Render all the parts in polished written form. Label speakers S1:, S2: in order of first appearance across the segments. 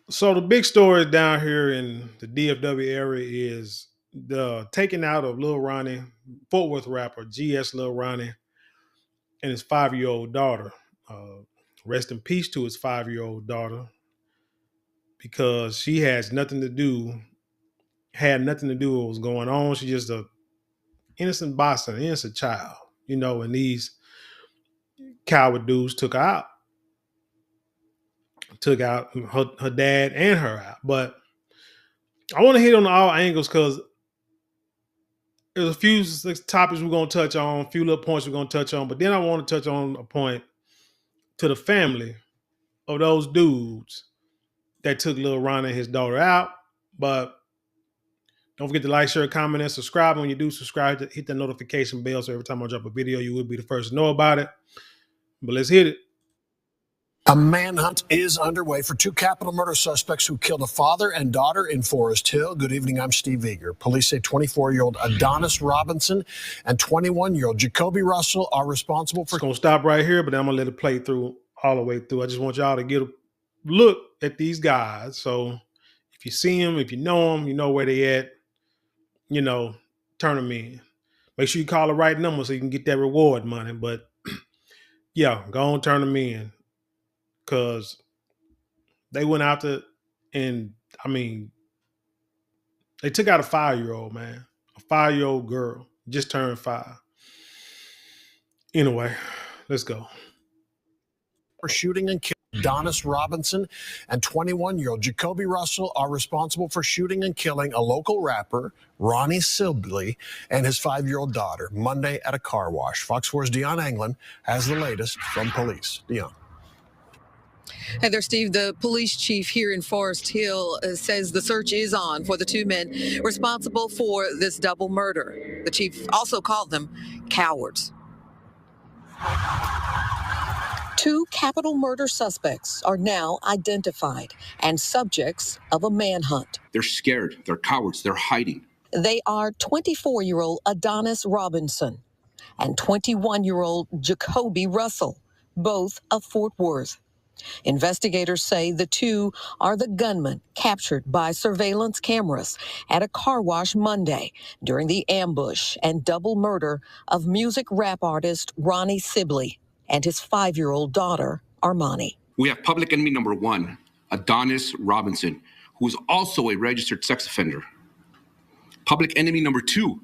S1: So the big story down here in the DFW area is the taking out of Lil Ronnie, Fort Worth rapper GS Lil Ronnie, and his 5-year-old daughter. Uh, Rest in peace to his 5-year-old daughter, because she has nothing to do, had nothing to do with what was going on. She's just a innocent bystander, innocent child, and these coward dudes took out her dad and her out. But I want to hit on all angles because there's a few topics we're going to touch on, a few little points we're going to touch on, but then I want to touch on a point to the family of those dudes that took Lil Ronnie and his daughter out. But don't forget to like, share, comment, and subscribe. When you do subscribe, hit the notification bell so every time I drop a video, you will be the first to know about it. But let's hit it.
S2: A manhunt is underway for two capital murder suspects who killed a father and daughter in Forest Hill. Good evening, I'm Steve Eager. Police say 24-year-old Adonis Robinson and 21-year-old Jacoby Russell are responsible for...
S1: It's going to stop right here, but I'm going to let it play through all the way through. I just want y'all to get a look at these guys. So if you see them, if you know them, you know where they at, turn them in. Make sure you call the right number so you can get that reward money. But yeah, go on, turn them in. Because they went out to, and I mean, they took out a 5-year-old, man. A 5-year-old girl, just turned 5. Anyway, let's go.
S2: For shooting and killing Adonis Robinson and 21-year-old Jacoby Russell are responsible for shooting and killing a local rapper, Ronnie Sibley, and his 5-year-old daughter Monday at a car wash. Fox 4's Dion Anglin has the latest from police. Dion.
S3: Hey there, Steve. The police chief here in Forest Hill says the search is on for the two men responsible for this double murder. The chief also called them cowards. Two capital murder suspects are now identified and subjects of a manhunt.
S4: They're scared. They're cowards. They're hiding.
S3: They are 24-year-old Adonis Robinson and 21-year-old Jacoby Russell, both of Fort Worth. Investigators say the two are the gunmen captured by surveillance cameras at a car wash Monday during the ambush and double murder of music rap artist Ronnie Sibley and his 5-year-old daughter, Armani.
S4: We have public enemy number 1, Adonis Robinson, who is also a registered sex offender. Public enemy number 2,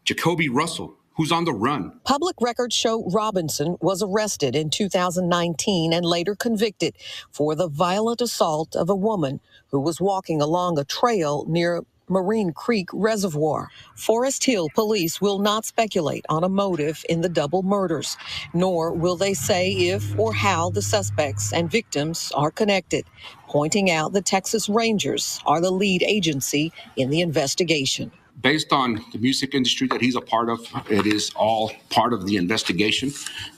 S4: Jacoby Russell, who's on the run.
S3: Public records show Robinson was arrested in 2019 and later convicted for the violent assault of a woman who was walking along a trail near Marine Creek Reservoir. Forest Hill police will not speculate on a motive in the double murders, nor will they say if or how the suspects and victims are connected, pointing out the Texas Rangers are the lead agency in the investigation.
S4: Based on the music industry that he's a part of, it is all part of the investigation.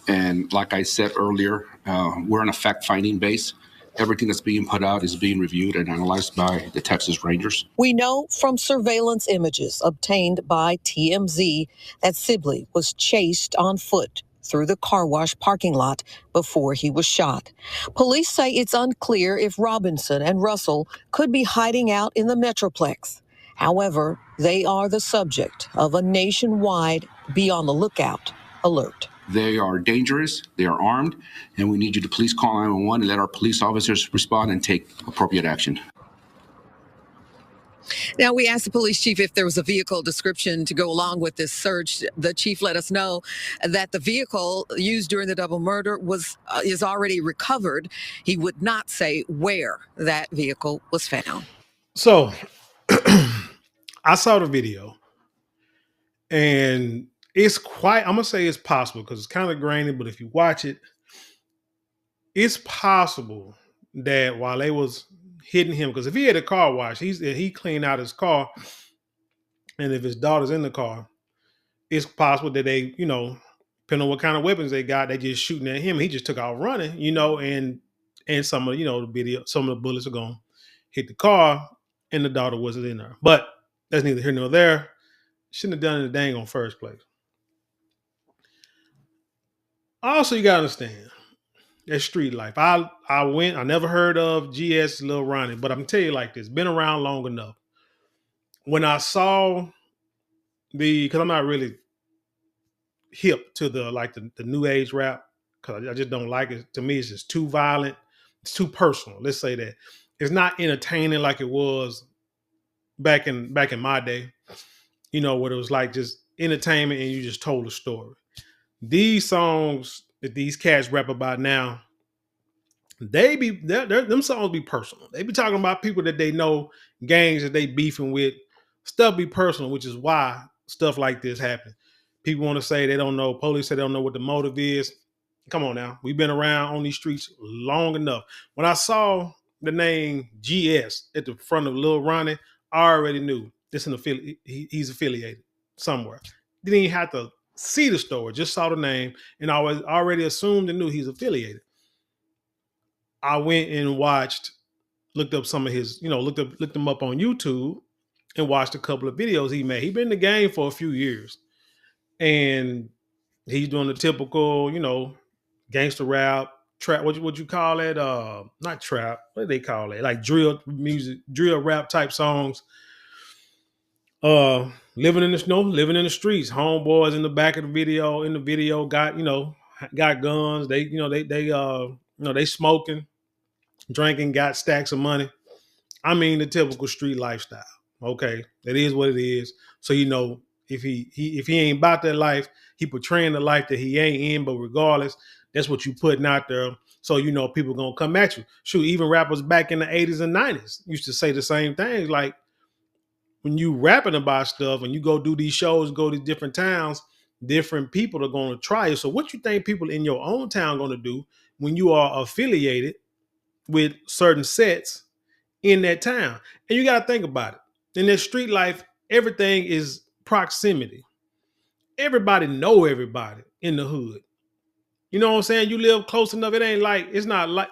S4: And like I said earlier, we're on a fact-finding base. Everything that's being put out is being reviewed and analyzed by the Texas Rangers.
S3: We know from surveillance images obtained by TMZ that Sibley was chased on foot through the car wash parking lot before he was shot. Police say it's unclear if Robinson and Russell could be hiding out in the Metroplex. However, they are the subject of a nationwide be on the lookout alert.
S4: They are dangerous, they are armed, and we need you to please call 911 and let our police officers respond and take appropriate action.
S3: Now, we asked the police chief if there was a vehicle description to go along with this search. The chief let us know that the vehicle used during the double murder is already recovered. He would not say where that vehicle was found.
S1: So I saw the video, and it's I'm going to say it's possible because it's kind of grainy, but if you watch it, it's possible that while they was hitting him, because if he had a car wash, he cleaned out his car, and if his daughter's in the car, it's possible that they, depending on what kind of weapons they got, they just shooting at him. He just took out running, and some of, the video, some of the bullets are going to hit the car, and the daughter wasn't in there. But that's neither here nor there. Shouldn't have done it in the dang on first place. Also, you got to understand, That's street life. I never heard of GS Lil Ronnie, but I'm gonna tell you like this, been around long enough. When I saw because I'm not really hip to the new age rap, because I just don't like it. To me, it's just too violent. It's too personal. Let's say that. It's not entertaining like it was back in my day, where it was like just entertainment and you just told a story. These songs that these cats rap about now, them songs be personal. They be talking about people that they know, gangs that they beefing with. Stuff be personal, which is why stuff like this happens. People want to say they don't know. Police say they don't know what the motive is. Come on now, we've been around on these streets long enough. When I saw the name GS at the front of Lil Ronnie, I already knew this an affiliate. He's affiliated somewhere. Didn't even have to see the story, just saw the name, and I was already assumed and knew he's affiliated. I went and looked up some of his, looked him up on YouTube and watched a couple of videos he made. He's been in the game for a few years, and he's doing the typical, gangster rap, trap. What you call it? Not trap. What do they call it? Like drill music, drill rap type songs. Living in the snow, living in the streets. Homeboys in the back of the video. In the video, got guns. They smoking, drinking, got stacks of money. I mean the typical street lifestyle. Okay, that is what it is. So if he ain't about that life, he portraying the life that he ain't in. But regardless, that's what you putting out there. So people gonna come at you. Shoot, even rappers back in the 80s and 90s used to say the same things. Like when you rapping about stuff and you go do these shows, go to different towns, different people are gonna try you. So what you think people in your own town gonna do when you are affiliated with certain sets in that town? And you got to think about it. In this street life, everything is proximity. Everybody know everybody in the hood. You know what I'm saying? You live close enough. It's not like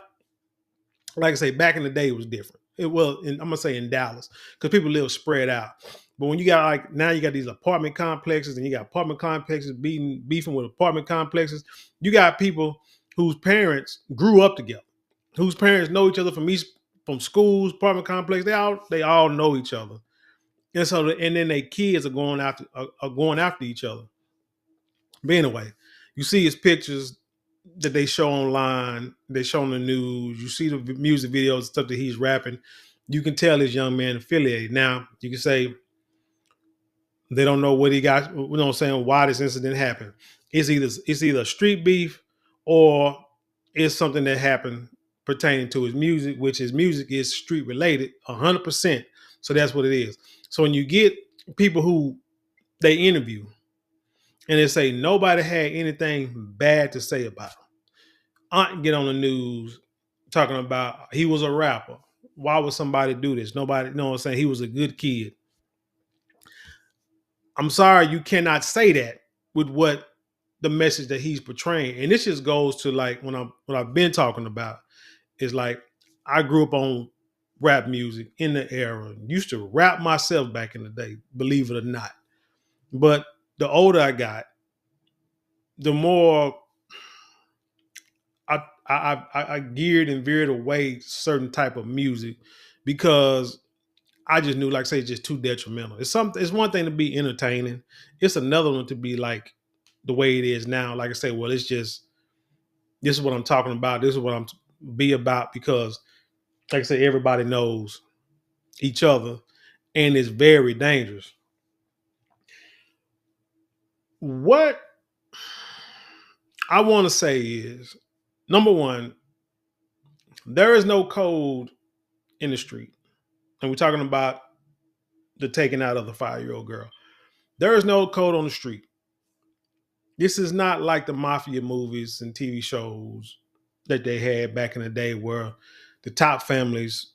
S1: I say, back in the day it was different. I'm gonna say in Dallas, because people live spread out. But when you got now you got these apartment complexes, and you got apartment complexes beefing with apartment complexes. You got people whose parents grew up together, whose parents know each other from schools, apartment complex. They all know each other, and then their kids are going after each other. But anyway, you see his pictures that they show online, they show on the news. You see the music videos, stuff that he's rapping. You can tell this young man affiliated. Now you can say they don't know what he got. You know what I'm saying? Why this incident happened? It's either street beef or it's something that happened pertaining to his music, which his music is street related 100%. So that's what it is. So when you get people who they interview and they say nobody had anything bad to say about him, Aunt get on the news talking about he was a rapper. Why would somebody do this? Nobody, you know what I'm saying? He was a good kid. I'm sorry, you cannot say that with what the message that he's portraying. And this just goes to like what I've been talking about is like I grew up on rap music in the era. Used to rap myself back in the day, believe it or not. But the older I got, the more I geared and veered away certain type of music because I just knew, like I say, it's just too detrimental. It's one thing to be entertaining. It's another one to be like the way it is now. Like I say, well, it's just this is what I'm talking about. This is what I'm be about because, like I say, everybody knows each other, and it's very dangerous. What I want to say is, number one, there is no code in the street, and we're talking about the taking out of the 5-year-old girl. There is no code on the street. This is not like the mafia movies and TV shows that they had back in the day where the top families,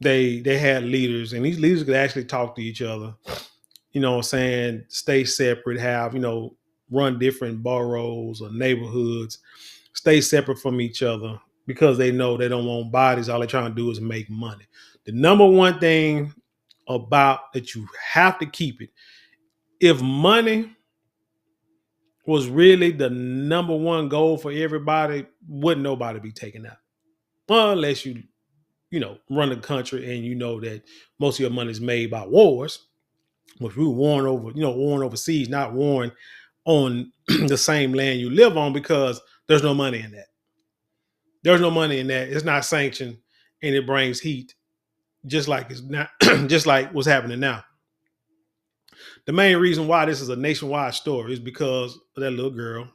S1: they had leaders, and these leaders could actually talk to each other, you know what I'm saying, stay separate, have, run different boroughs or neighborhoods, stay separate from each other because they know they don't want bodies. All they're trying to do is make money. The number one thing about that you have to keep it, if money was really the number one goal for everybody, wouldn't nobody be taken out. Well, unless you run the country and you know that most of your money is made by wars, which we were warring over, warring overseas, not warring on the same land you live on, because there's no money in that. There's no money in that. It's not sanctioned, and it brings heat, just like it's not, just like what's happening now. The main reason why this is a nationwide story is because of that little girl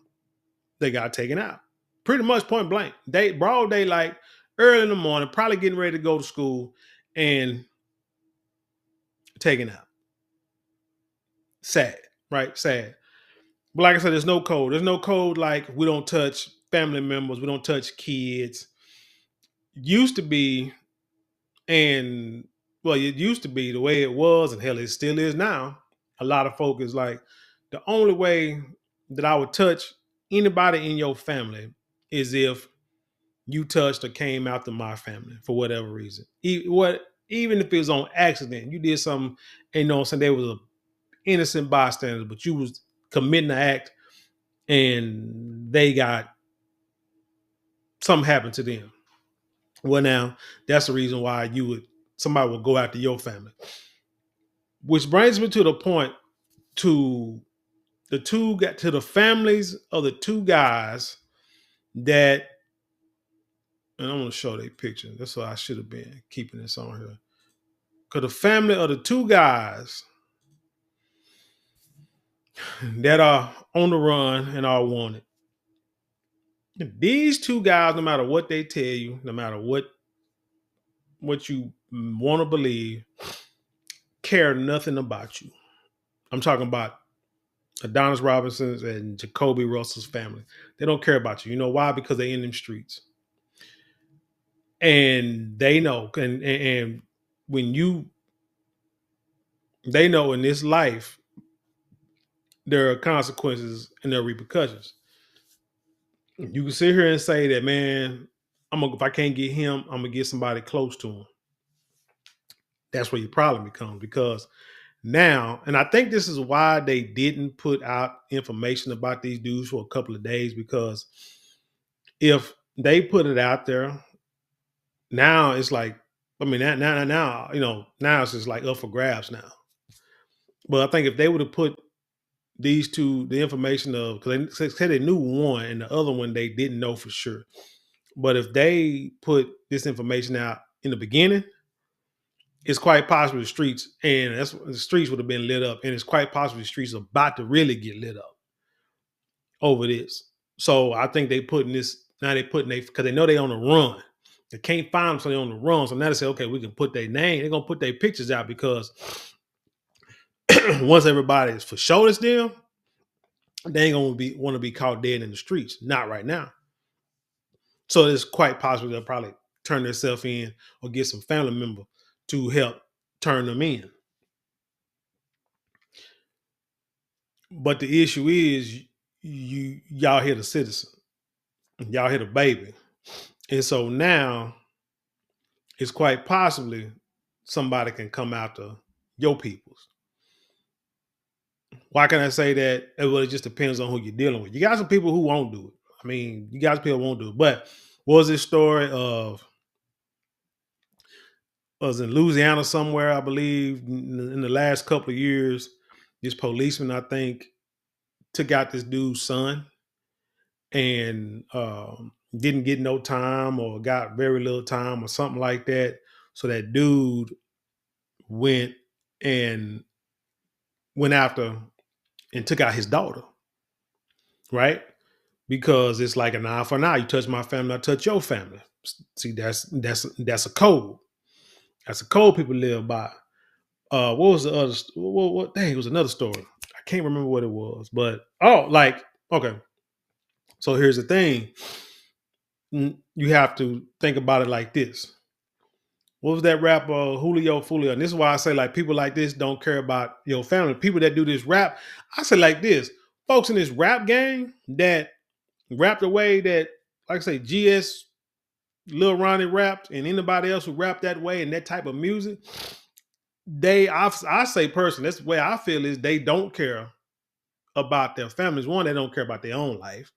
S1: they got taken out. Pretty much point blank. Broad daylight, early in the morning, probably getting ready to go to school, and taken out. Sad, right? Sad. But like I said, there's no code. There's no code like we don't touch family members, we don't touch kids. Used to be, and well, it used to be the way it was, and hell, it still is now. A lot of folk is like, the only way that I would touch anybody in your family is if you touched or came after my family for whatever reason. Even if it was on accident, you did something, and there was an innocent bystander, but you was committing an act, and something happened to them. Well, now that's the reason why somebody would go after your family. Which brings me to the point to the families of the two guys that, and I'm going to show their picture. That's why I should have been keeping this on here. Because the family of the two guys that are on the run and are wanted. These two guys, no matter what they tell you, no matter what you want to believe, care nothing about you. I'm talking about Adonis Robinson's and Jacoby Russell's family. They don't care about you. You know why? Because they're in them streets. And they know, and they know in this life, there are consequences and there are repercussions. You can sit here and say that, man, if I can't get him, I'm gonna get somebody close to him. That's where your problem becomes, because now, and I think this is why they didn't put out information about these dudes for a couple of days, because if they put it out there, now it's like, now it's just like up for grabs now. But I think if they would have put these two, the information of, because they said they knew one and the other one they didn't know for sure. But if they put this information out in the beginning, it's quite possible the streets would have been lit up, and it's quite possible the streets are about to really get lit up over this. So I think they putting this now. Because they know they on the run. They can't find them, so they on the run. So now they say, okay, we can put their name. They're gonna put their pictures out, because once everybody is for sure it's them, they ain't gonna want to be caught dead in the streets. Not right now. So it's quite possible they'll probably turn themselves in or get some family member to help turn them in. But the issue is, y'all hit a citizen, y'all hit a baby, and so now it's quite possibly somebody can come after your peoples. Why can I say that? Well, it just depends on who you're dealing with. You got some people who won't do it. I mean, you got people who won't do it. But was this story was in Louisiana somewhere, I believe, in the last couple of years, this policeman, I think, took out this dude's son and didn't get no time, or got very little time, or something like that. So that dude went after and took out his daughter, right? Because it's like an eye for an eye. You touch my family, I touch your family. See, that's a code. That's a code people live by. What was the other? What? Dang, it was another story. I can't remember what it was, but okay. So here's the thing. You have to think about it like this. What was that rapper, Julio Fulio? And this is why I say, like, people like this don't care about your family. People that do this rap, I say like this. Folks in this rap game that rap the way that, like I say, GS, Lil Ronnie rapped, and anybody else who rapped that way and that type of music, I say personally, that's the way I feel, is they don't care about their families. One, they don't care about their own life.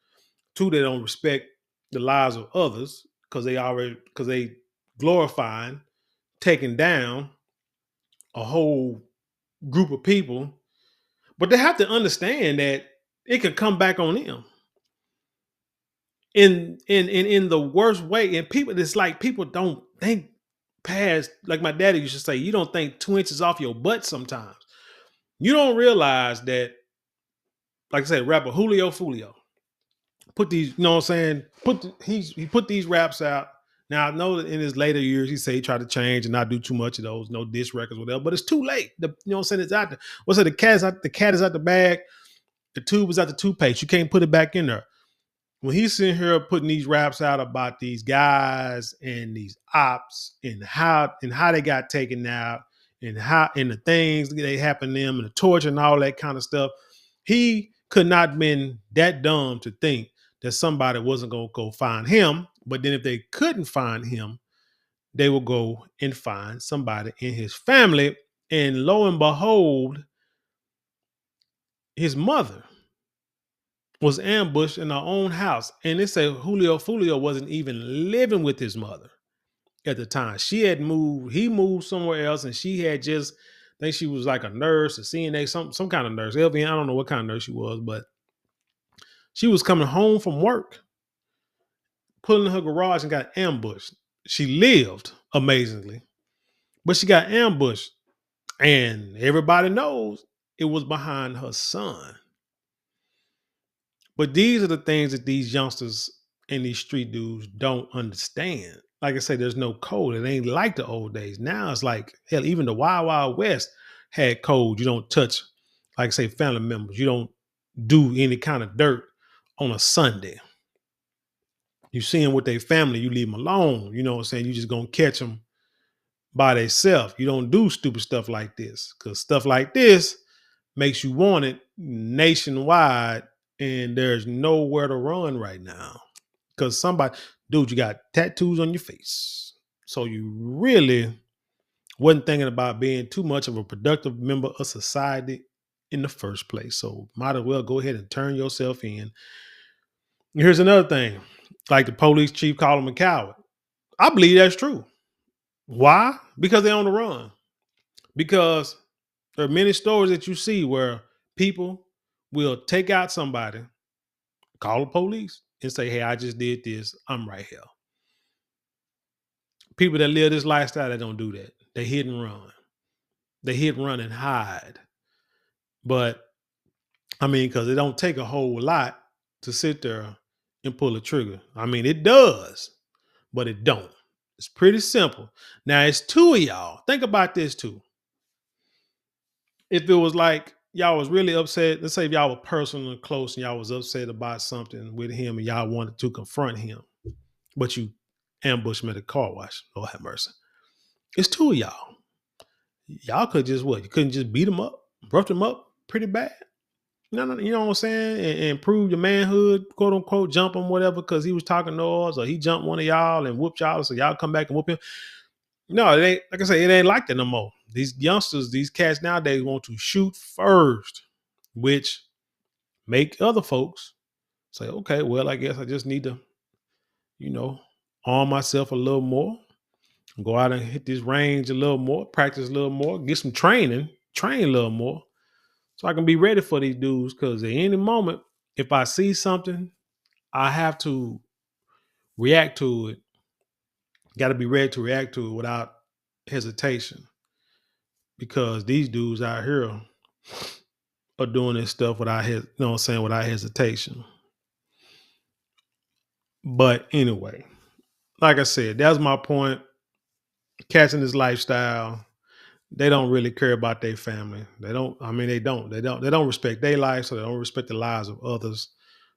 S1: Two, they don't respect the lives of others because they glorifying taking down a whole group of people. But they have to understand that it could come back on them in the worst way. And people, it's like people don't think past, like my daddy used to say, you don't think 2 inches off your butt sometimes. You don't realize that, like I said, rapper Julio Fulio put these, you know what I'm saying? He put these raps out. Now I know that in his later years, he said he tried to change and not do too much of those, no diss records, whatever. But it's too late. You know what I'm saying? It's out there. What's it? The cat is out the bag. The tube is out the toothpaste. You can't put it back in there. When he's sitting here putting these raps out about these guys and these ops and how they got taken out and the things that happened to them and the torture and all that kind of stuff, he could not have been that dumb to think that somebody wasn't going to go find him. But then if they couldn't find him, they would go and find somebody in his family. And lo and behold, his mother was ambushed in her own house. And they say Julio Fulio wasn't even living with his mother at the time. She had moved, he moved somewhere else, and she had just, I think she was like a nurse, a CNA, some kind of nurse. LVN, I don't know what kind of nurse she was, but she was coming home from work, pulling in her garage and got ambushed. She lived, amazingly, but she got ambushed. And everybody knows it was behind her son. But these are the things that these youngsters and these street dudes don't understand. Like I say, there's no code. It ain't like the old days. Now it's like, hell, even the Wild Wild West had code. You don't touch, like I say, family members. You don't do any kind of dirt on a Sunday. You see them with their family, you leave them alone. You know what I'm saying? You just gonna catch them by themselves. You don't do stupid stuff like this, because stuff like this makes you wanted nationwide, and there's nowhere to run right now. Because dude, you got tattoos on your face. So you really wasn't thinking about being too much of a productive member of society in the first place. So might as well go ahead and turn yourself in. Here's another thing. Like the police chief called him a coward. I believe that's true. Why? Because they're on the run. Because there are many stories that you see where people will take out somebody, call the police, and say, hey, I just did this. I'm right here. People that live this lifestyle, they don't do that. They hit and run. They hit, run, and hide. But, I mean, because it don't take a whole lot to sit there and pull a trigger. I mean, it does, but it don't. It's pretty simple. Now, it's two of y'all. Think about this, too. If it was like y'all was really upset, let's say if y'all were personal and close and y'all was upset about something with him and y'all wanted to confront him, but you ambushed him at a car wash. Lord have mercy. It's two of y'all. Y'all could just what? You couldn't just beat him up, rough him up pretty bad. No, you know what I'm saying? And prove your manhood, quote unquote, jump him, whatever, because he was talking noise, or he jumped one of y'all and whooped y'all, so y'all come back and whoop him. No, it ain't, like I say, it ain't like that no more. These youngsters, these cats nowadays want to shoot first, which make other folks say, okay, well, I guess I just need to, arm myself a little more, go out and hit this range a little more, practice a little more, get some training, train a little more, so I can be ready for these dudes. Because at any moment, if I see something, I have to react to it. Got to be ready to react to it without hesitation. Because these dudes out here are doing this stuff without without hesitation. But anyway, like I said, that's my point. Catching this lifestyle, they don't really care about their family. They don't respect their life, so they don't respect the lives of others.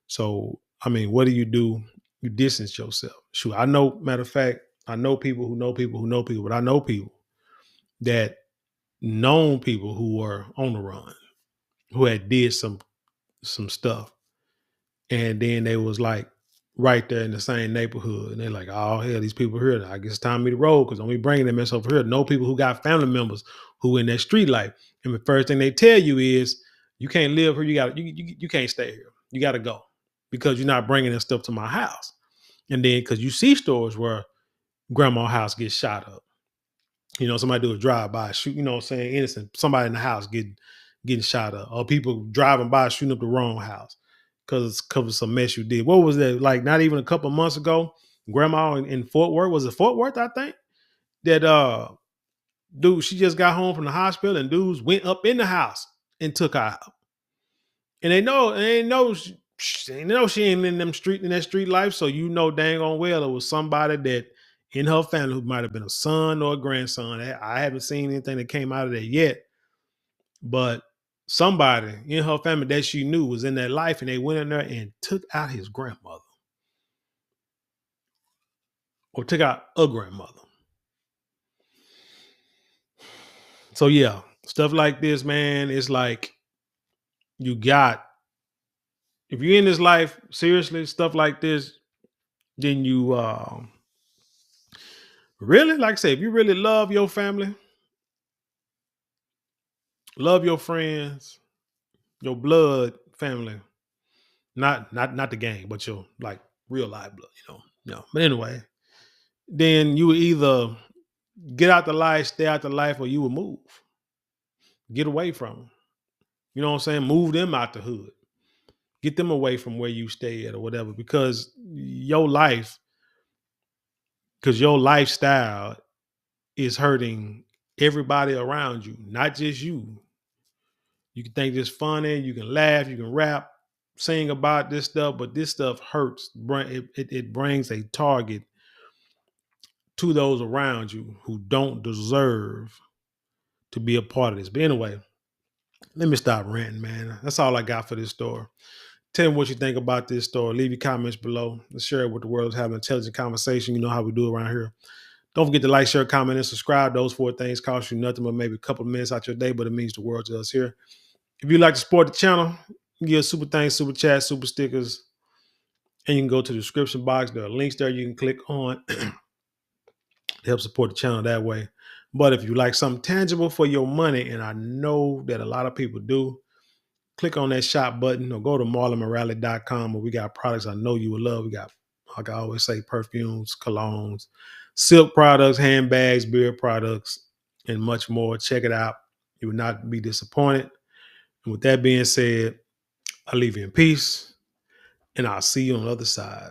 S1: So, I mean, what do? You distance yourself. Shoot, I know, matter of fact, I know people who know people who know people, but I know people that known people who were on the run, who had did some stuff. And then they was like right there in the same neighborhood. And they're like, oh, hell, these people here, I guess it's time for me to roll, because I'm bringing them over here. Know people who got family members who in that street life. And the first thing they tell you is, You can't live here. You can't stay here. You got to go because you're not bringing this stuff to my house. And then because you see stores where grandma's house gets shot up. You know, somebody do a drive by, shoot, you know what I'm saying? Innocent. Somebody in the house getting shot up. Or people driving by shooting up the wrong house because of some mess you did. What was that? Like not even a couple of months ago, grandma in Fort Worth, was it Fort Worth, I think? That dude, she just got home from the hospital and dudes went up in the house and took her out. And they know she ain't in that street life. So you know dang on well it was somebody that in her family who might have been a son or a grandson. I haven't seen anything that came out of that yet. But somebody in her family that she knew was in that life, and they went in there and took out his grandmother. Or took out a grandmother. So yeah, stuff like this, man, it's like you got, if you're in this life, seriously, stuff like this, then you really, like I say, if you really love your family, love your friends, your blood family, not the gang, but your like real life blood, But anyway, then you would either get out the life, stay out the life, or you would move. Get away from them. You know what I'm saying? Move them out the hood. Get them away from where you stay at or whatever, because your lifestyle is hurting everybody around you, not just you. You can think it's funny, you can laugh, you can rap, sing about this stuff, but this stuff hurts. It brings a target to those around you who don't deserve to be a part of this. But anyway, let me stop ranting, man. That's all I got for this story. Tell me what you think about this story. Leave your comments below. Let's share it with the world. Let's have an intelligent conversation. You know how we do around here. Don't forget to like, share, comment, and subscribe. Those 4 things cost you nothing but maybe a couple of minutes out your day, but it means the world to us here. If you'd like to support the channel, you can give super thanks, super chat, super stickers, and you can go to the description box. There are links there you can click on to help support the channel that way. But if you like something tangible for your money, and I know that a lot of people do, click on that shop button or go to marlonmorale.com where we got products I know you will love. We got, like I always say, perfumes, colognes, silk products, handbags, beard products, and much more. Check it out. You will not be disappointed. And with that being said, I leave you in peace, and I'll see you on the other side.